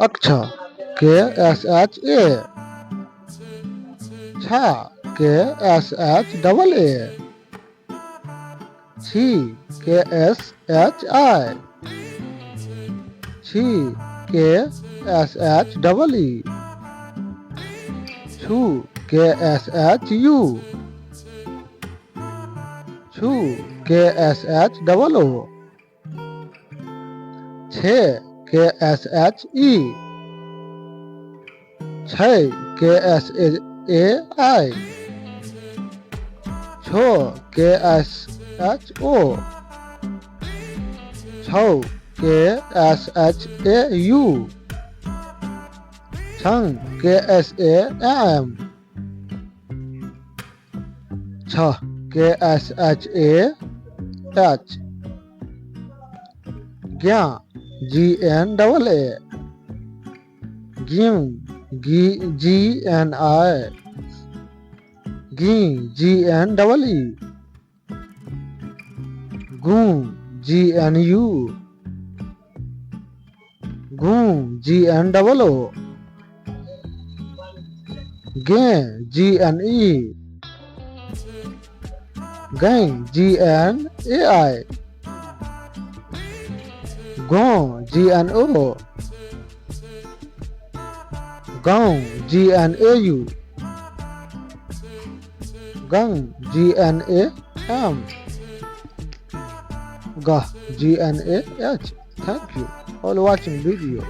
Aksha, K-S-H-A. Cha, K-S-H-A-A. Chi, K-S-H-I. Chi, K-S-H-E-E. Chu, K-S-H-U. Chu, K-S-H-O-O. Che, K-S-H-E. Chai, K-S-A-I. Cho, K-S-H-O. Chau, K-S-H-A-U. Chang, K-S-A-M. Cha, K-S-H-A-H. Gya, G-N-A-A. Gin, G-N-I. Gin, G-N-E-E. Gun, G-N-U. Gun, G-N-O-O. Gain, G-N-E. Gain, G-N-A-I. Gon, G-N-O. Gong, G-N-A-U. Gang, G-N-A-M. Gah, G-N-A-H. Thank you for watching video.